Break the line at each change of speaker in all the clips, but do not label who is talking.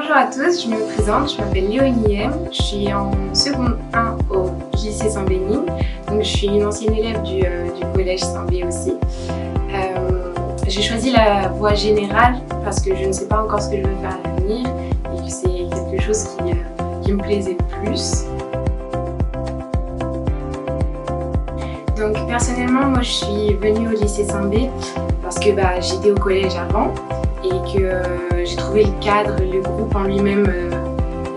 Bonjour à tous, je me présente, je m'appelle Léonie M. Je suis en seconde 1 au lycée Saint-Bénigne, donc je suis une ancienne élève du collège Saint-Bé aussi. J'ai choisi la voie générale parce que je ne sais pas encore ce que je veux faire à l'avenir et que c'est quelque chose qui me plaisait plus. Donc personnellement, moi je suis venue au lycée Saint-Bé parce que j'étais au collège avant et que j'ai trouvé le cadre, le groupe en lui-même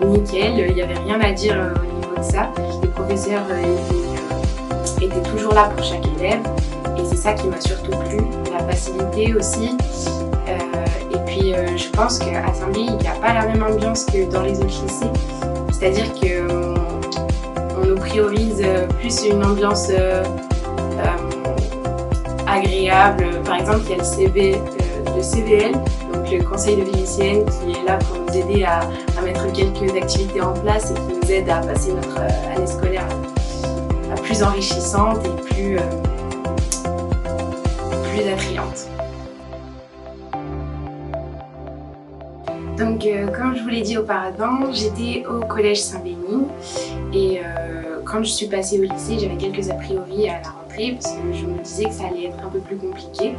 nickel. Il n'y avait rien à dire au niveau de ça. Les professeurs étaient toujours là pour chaque élève et c'est ça qui m'a surtout plu, la facilité aussi. Et puis je pense qu'à Saint-Bé, il n'y a pas la même ambiance que dans les autres lycées. C'est-à-dire qu'on nous priorise plus une ambiance agréable. Par exemple, il y a le CVL, donc le conseil de vie lycéenne, qui est là pour nous aider à mettre quelques activités en place et qui nous aide à passer notre année scolaire plus enrichissante et plus attrayante. Donc, comme je vous l'ai dit auparavant, j'étais au collège Saint-Bénigne et quand je suis passée au lycée, j'avais quelques a priori à la rentrée parce que je me disais que ça allait être un peu plus compliqué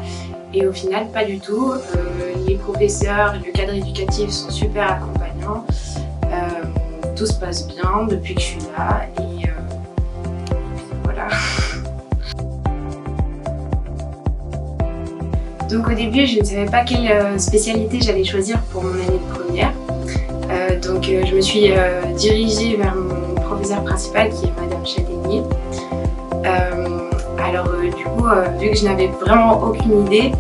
et au final, pas du tout. Les professeurs, le cadre éducatif sont super accompagnants, tout se passe bien depuis que je suis là et voilà. Donc au début, je ne savais pas quelle spécialité j'allais choisir pour mon année de première. Donc je me suis dirigée vers mon professeur principal qui est Madame Châtaignier. Alors du coup, vu que je n'avais vraiment aucune idée,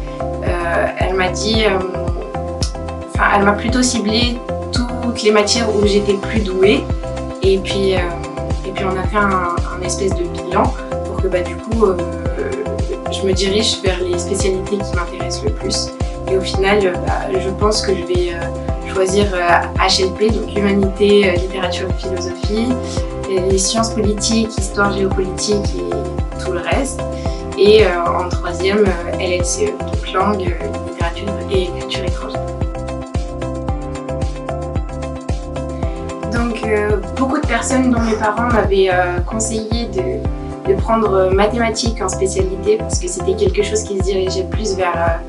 elle m'a dit, elle m'a plutôt ciblé toutes les matières où j'étais plus douée. Et puis on a fait un espèce de bilan pour que du coup je me dirige vers les spécialités qui m'intéressent le plus. Et au final, je pense que je vais choisir HLP, donc Humanité, Littérature et Philosophie, les sciences politiques, histoire géopolitique et tout le reste. Et en troisième, LLCE, donc langue, littérature et culture étrangère. Donc beaucoup de personnes, dont mes parents, m'avaient conseillé de prendre mathématiques en spécialité parce que c'était quelque chose qui se dirigeait plus vers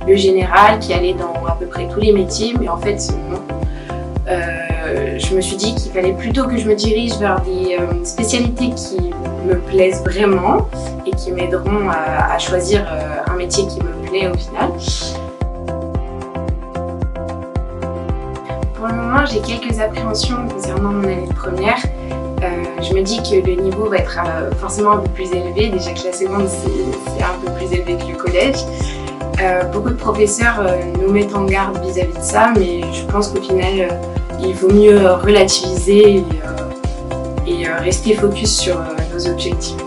le général, qui allait dans à peu près tous les métiers, mais en fait non. Je me suis dit qu'il fallait plutôt que je me dirige vers des spécialités qui me plaisent vraiment et qui m'aideront à choisir un métier qui me plaît au final. Pour le moment, j'ai quelques appréhensions concernant mon année de première. Je me dis que le niveau va être forcément un peu plus élevé, déjà que la seconde c'est un peu plus élevé que le collège. Beaucoup de professeurs nous mettent en garde vis-à-vis de ça, mais je pense qu'au final il vaut mieux relativiser et rester focus sur nos objectifs.